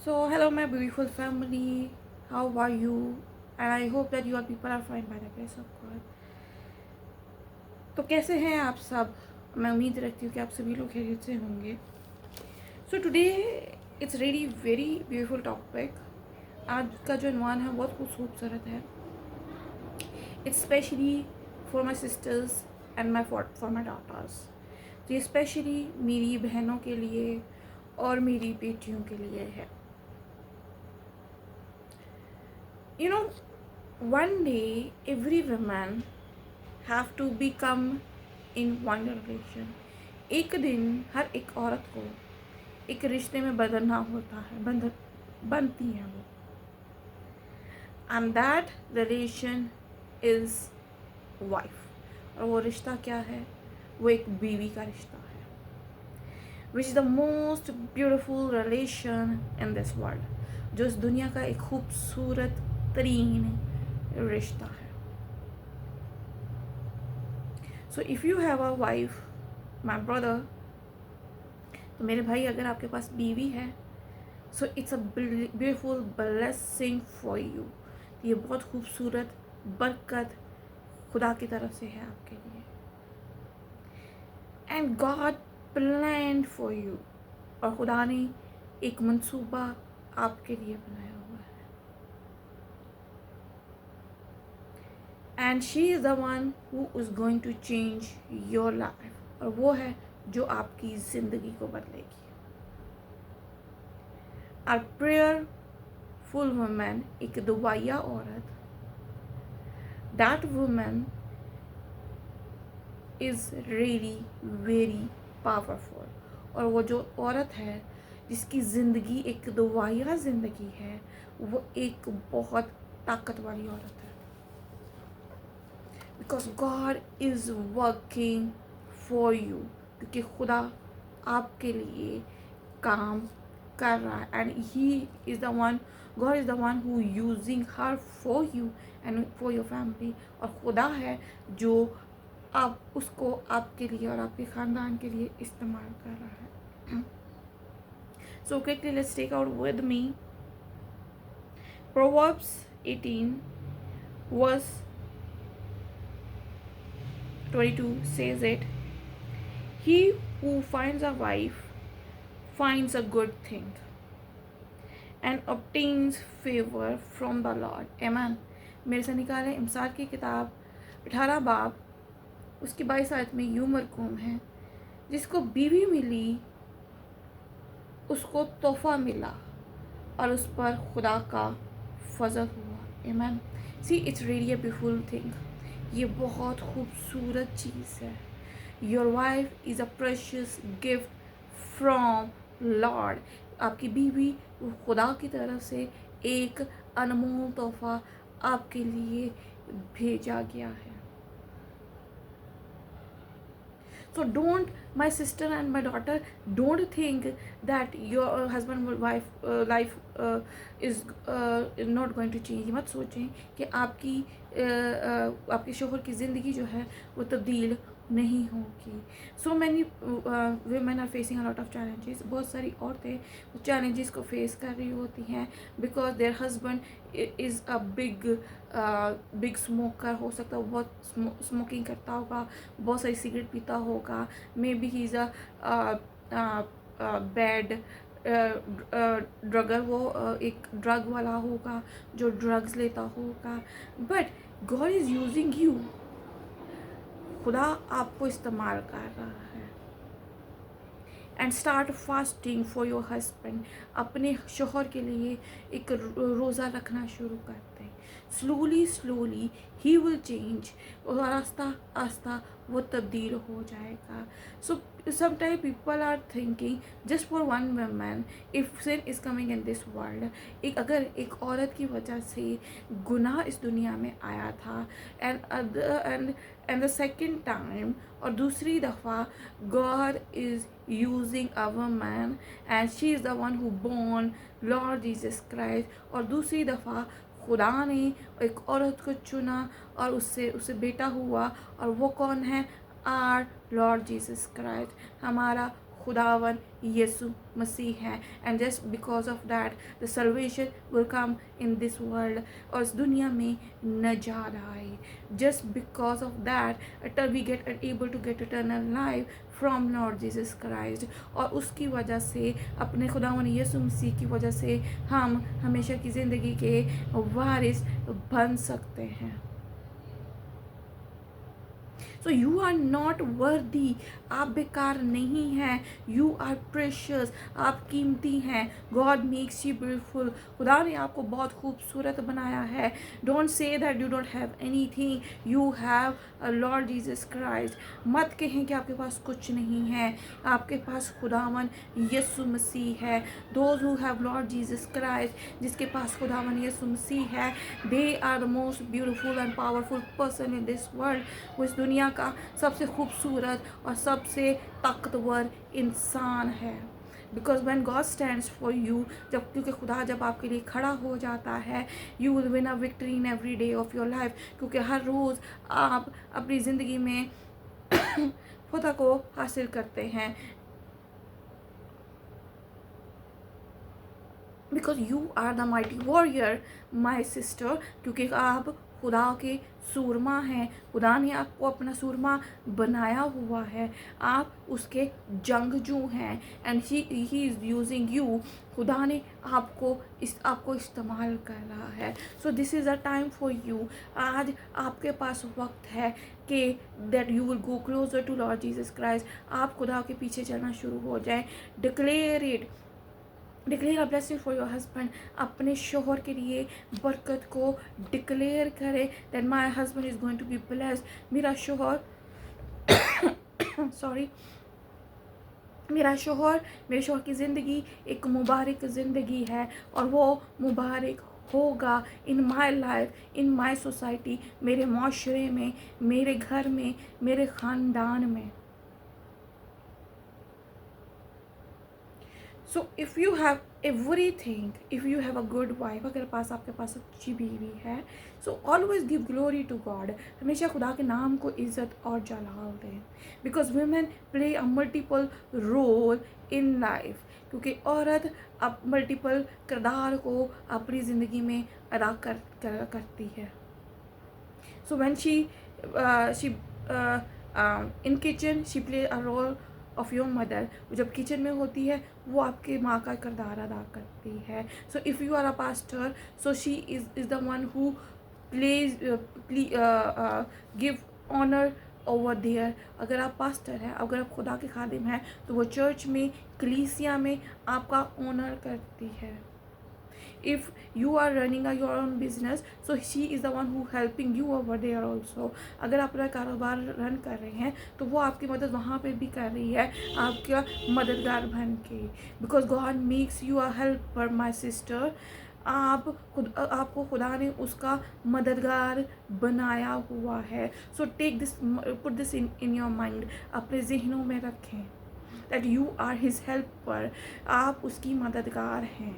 So, hello, my beautiful family. How are you? And I hope that your people are fine by the grace of God. तो कैसे हैं आप सब? मैं उम्मीद रखती हूँ कि आप सभी लोग खैरियत से होंगे. So today it's really very beautiful topic. आज का जो इनवान है बहुत खूबसूरत है. It's specially for my sisters and my for my daughters. तो ये स्पेशली मेरी बहनों के लिए और मेरी बेटियों के लिए है. You know, one day every woman have to become in one relation. एक दिन हर एक औरत को एक रिश्ते में बदलना होता है, बनती है वो. And that relation is wife. और वो रिश्ता क्या है? वो एक बीवी का रिश्ता है. Which is the most beautiful relation in this world. जो इस दुनिया का एक खूबसूरत तरीन रिश्ता है. So if you have a wife, my brother, तो मेरे भाई अगर आपके पास बीवी है, so it's a beautiful blessing for you. ये बहुत खूबसूरत बरकत खुदा की तरफ से है आपके लिए. And God planned for you. और खुदा ने एक मंसूबा आपके लिए बनाया हुआ है. And she is the one who is going to change your life. और वो है जो आपकी ज़िंदगी को बदलेगी. A prayerful woman, एक दुआया औरत, that woman is really very powerful. और वो जो औरत है जिसकी ज़िंदगी एक दुआया ज़िंदगी है, वो एक बहुत ताकत वाली औरत है. Because God is working for you. क्योंकि खुदा आपके लिए काम कर रहा है. And He is the one, God is the one who using her for you and for your family. और खुदा है जो आप उसको आपके लिए और आपके ख़ानदान के लिए इस्तेमाल कर रहा है. So quickly let's take out with me Proverbs 18 verse 22 says it. He who finds a wife finds a good thing and obtains favor from the Lord. Amen. मेरे से निकाले इमसाल की किताब 18 बाब उसकी 22 आयत में यूं मरकूम है, जिसको बीवी मिली उसको तोहफा मिला और उस पर खुदा का फजल हुआ. Amen. See, it's really a beautiful thing. ये बहुत खूबसूरत चीज़ है. Your wife is a precious gift from Lord. आपकी बीवी खुदा की तरफ से एक अनमोल तोहफा आपके लिए भेजा गया है. So don't, my sister and my daughter, don't think that your husband or wife life is not going to change. मत सोचें कि आपके शोहर की ज़िंदगी जो है वो तब्दील नहीं होगी. So many women are facing a lot of challenges. बहुत सारी औरतें उस challenges को face कर रही होती हैं because their husband is a big smoker. हो सकता है वो बहुत स्मोकिंग करता होगा, बहुत सारी सिगरेट पीता होगा. Maybe he is a bad drugger. वो एक ड्रग वाला होगा जो ड्रग्स लेता होगा. But God is using you. खुदा आपको इस्तेमाल कर रहा है. And start fasting for your husband. अपने शोहर के लिए एक रोज़ा रखना शुरू करते हैं. Slowly he will change. और आस्ता आस्ता वो तब्दील हो जाएगा. So sometime people are thinking just for one woman if sin is coming in this world. अगर एक औरत की वजह से गुनाह इस दुनिया में आया था एंड द सेकेंड टाइम, और दूसरी दफ़ा God is using a woman and she is the one who born Lord Jesus Christ. और दूसरी दफ़ा खुदा ने एक औरत को चुना और उससे बेटा हुआ. और वो कौन है? Our Lord Jesus Christ. हमारा खुदावन यीशु मसीह है। And just because of that the salvation will come in this world, और इस दुनिया में नजात आए। Just because of that we get able to get eternal life from Lord Jesus Christ, और उसकी वजह से अपने खुदावन यीशु मसीह की वजह से हम हमेशा की ज़िंदगी के वारिस बन सकते हैं। So you are not worthy, आप बेकार नहीं हैं, यू आर प्रेशियस, आप कीमती हैं। गॉड मेक्स यू ब्यूटीफुल, खुदा ने आपको बहुत खूबसूरत बनाया है। Don't say that you don't have anything, you have Lord Jesus Christ. मत कहें कि आपके पास कुछ नहीं है, आपके पास खुदावन यीशु मसीह है। Those who have Lord Jesus Christ, जिसके पास खुदावन यीशु मसीह है, they are the most beautiful and powerful person in this world. वो इस दुनिया का सबसे खूबसूरत और सबसे ताकतवर इंसान है। Because when God stands for you, जब क्योंकि खुदा जब आपके लिए खड़ा हो जाता है, you will win a victory in every day of your life. क्योंकि हर रोज़ आप अपनी ज़िंदगी में खुदा को हासिल करते हैं। Because you are the mighty warrior my sister, क्योंकि आप खुदा के सूरमा हैं। खुदा ने आपको अपना सूरमा बनाया हुआ है, आप उसके जंगजू हैं। And he is using you, खुदा ने आपको इस्तेमाल कर रहा है। So this is a time for you. आज आपके पास वक्त है कि that you will go closer to Lord Jesus Christ. आप खुदा के पीछे चलना शुरू हो जाएं। Declare it, declare a blessing for your husband. अपने शोहर के लिए बरकत को डिक्लेयर करें that my husband is going to be blessed. मेरा शोहर सॉरी मेरे शोहर की ज़िंदगी एक मुबारक ज़िंदगी है, और वो मुबारक होगा इन my life, in my society, मेरे माशरे में, मेरे घर में, मेरे ख़ानदान में। सो if you have everything, if you have a good wife, अगर आपके पास अच्छी बीवी है, so always give glory to God, हमेशा खुदा के नाम को इज़्ज़त और जलाल दें। because women play a multiple role in life, क्योंकि औरत अब मल्टीपल किरदार को अपनी ज़िंदगी में अदा करती है। so when she in kitchen she play a role of your mother. जब किचन में होती है वो आपके माँ का किरदार अदा करती है। So if you are a pastor, so she is the one who please give honour over there. अगर आप पास्टर हैं, अगर आप खुदा के खादिम हैं, तो वो चर्च में, कलीसिया में आपका ऑनर करती है। if you are running your own business, so she is the one who helping you over there also। अगर आप अपना कारोबार रन कर रहे हैं तो वो आपकी मदद वहाँ पे भी कर रही है, आपका मददगार बन के। Because God makes you a helper my sister. आपको खुदा ने उसका मददगार बनाया हुआ है। So take this, put this in your mind, अपने जहनों में रखें that you are his helper, आप उसकी मददगार हैं।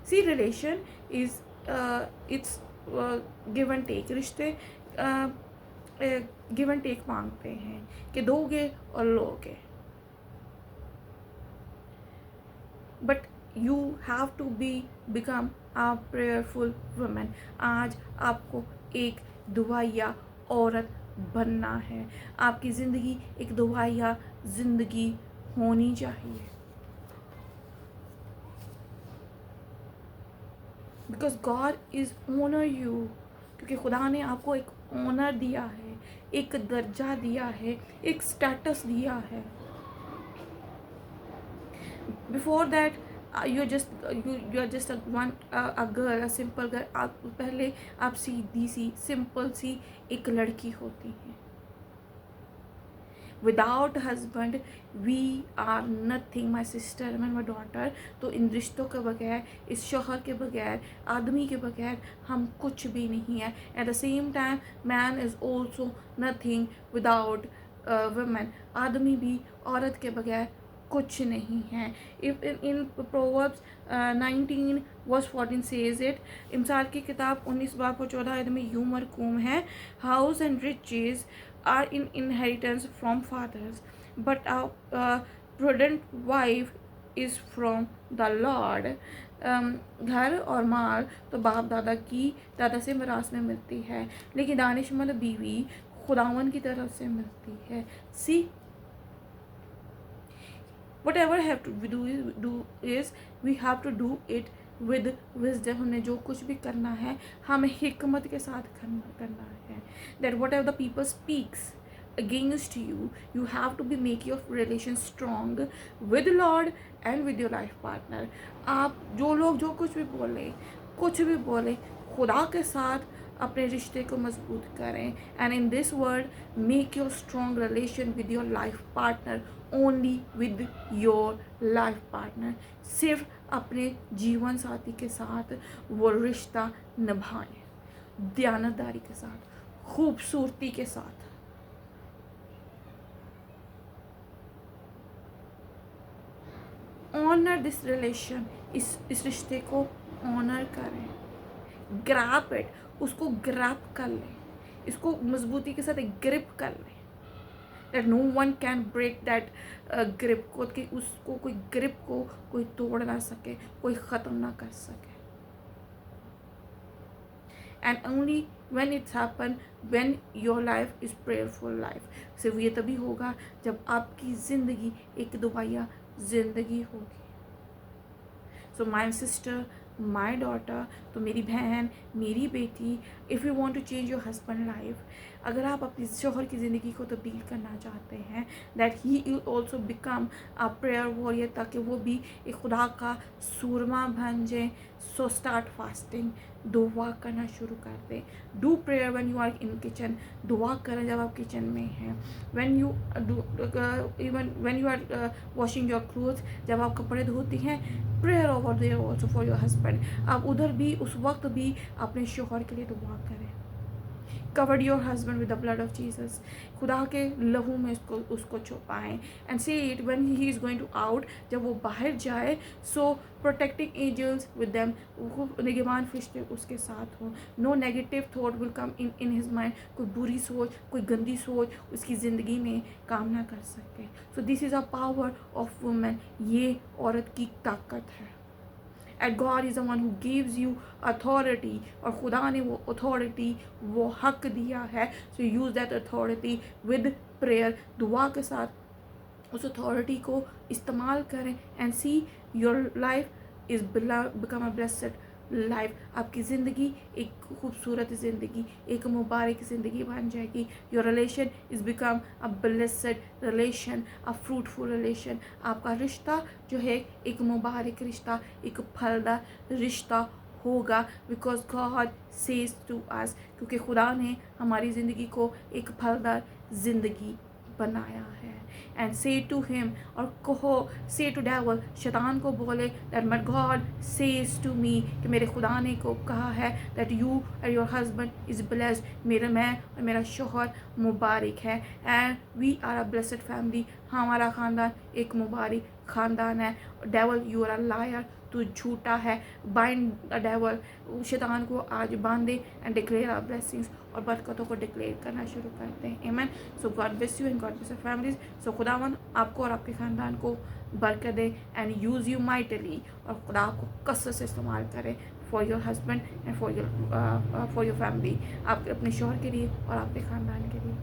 See relation is it's give and take. रिश्ते गिव एंड टेक मांगते हैं कि दोगे और लोगे, but you have to become a prayerful women. आज आपको एक दुआया औरत बनना है। आपकी ज़िंदगी एक दुआया ज़िंदगी होनी चाहिए। Because God is honour you, क्योंकि खुदा ने आपको एक ऑनर दिया है, एक दर्जा दिया है, एक स्टेटस दिया है। Before that you are just a girl, a simple girl. आप पहले आप सीधी सी सिंपल सी एक लड़की होती हैं। Without husband we are nothing my sister and my daughter. तो इन रिश्तों के बगैर, इस शोहर के बगैर, आदमी के बगैर हम कुछ भी नहीं है। At the same time man is also nothing without women. आदमी भी औरत के बगैर कुछ नहीं है। If in Proverbs 19:14 says it. इमसाल की किताब 19 बाब 14 में यूं मरकूम है, house and riches are in inheritance from fathers, but a prudent wife is from the Lord. घर और माल तो बाप दादा से मिरास में मिलती है, लेकिन दानिशमंद बीवी खुदावन की तरफ से मिलती है. सी, whatever have to do is we have to do it with wisdom. हमें जो कुछ भी करना है हमें हिकमत के साथ करना है. that whatever the people speaks against you, you have to be make your relation strong with Lord and with your life partner. आप जो लोग जो कुछ भी बोले खुदा के साथ अपने रिश्ते को मजबूत करें. And in this world make your strong relation with your life partner, only with your life partner. सिर्फ अपने जीवन साथी के साथ वो रिश्ता निभाएं, दयानतदारी के साथ, खूबसूरती के साथ. ऑनर दिस रिलेशन, इस रिश्ते को ऑनर करें. ग्रैप इट, उसको ग्रैप कर लें, इसको मजबूती के साथ एक ग्रिप कर लें. That no one can break that grip को, कि उसको कोई ग्रिप को कोई तोड़ ना सके, कोई ख़त्म ना कर सके. And only when it's happen when your life is prayerful life. सिर्फ ये तभी होगा जब आपकी ज़िंदगी एक दुआया ज़िंदगी होगी. सो माई सिस्टर, माई डॉटर, तो मेरी बहन, मेरी बेटी, if you want to change your husband life, अगर आप अपनी शोहर की ज़िंदगी को तब्दील करना चाहते हैं, that he will also become a prayer warrior, ताकि वो भी एक खुदा का सूरमा बन जाए. सो स्टार्ट फास्टिंग, दुआ करना शुरू कर दें. Do prayer when you are in kitchen, दुआ करें जब आप किचन में हैं. When you even when you are washing your clothes, जब आप कपड़े धोती हैं, prayer over there also for your husband. आप उधर भी उस वक्त भी अपने शोहर के लिए दुआ करें. Covered your husband with the blood of Jesus, खुदा के लहू में उसको छुपाएं. And say it when he is going to out, जब वो बाहर जाए, so protecting angels with them, निगहबान फरिश्ते उसके साथ हों. No negative thought will come in his mind, कोई बुरी सोच, कोई गंदी सोच उसकी ज़िंदगी में काम ना कर सके. सो this is a power of women, ये औरत की ताकत है. And God is the one who gives you authority, और खुदा ने वो अथॉरिटी, वो हक दिया है. So use that authority with prayer, दुआ के साथ उस अथॉरिटी को इस्तेमाल करें. And see your life is become a blessed life. आपकी ज़िंदगी एक खूबसूरत ज़िंदगी, एक मुबारक ज़िंदगी बन जाएगी. Your relation is become a blessed relation, a fruitful relation. आपका रिश्ता जो है एक मुबारक रिश्ता, एक फलदार रिश्ता होगा. Because God says to us, क्योंकि खुदा ने हमारी ज़िंदगी को एक फलदार ज़िंदगी बनाया है. एंड से टू हिम, और कहो, से टू डेविल, शैतान को बोले, that my God says to me, कि मेरे खुदा ने को कहा है that you and your husband is blessed, मैं और मेरा शोहर मुबारक है. And we are a blessed family, हमारा ख़ानदान एक मुबारक ख़ानदान है. Devil you are a liar, तू झूठा है. बाइंड द डेविल, शैतान को आज बांधे. एंड डिक्लेयर आवर ब्लेसिंग्स, और बरकतों को डिक्लेयर करना शुरू करते हैं. आमीन. So God bless you and God bless your families. So खुदावन आपको और आपके ख़ानदान को बरकत दे एंड यूज़ यू माइटली, और खुदा आपको कसरत से इस्तेमाल करें for your husband and for your family, आपके अपने शोहर के लिए और आपके ख़ानदान के लिए.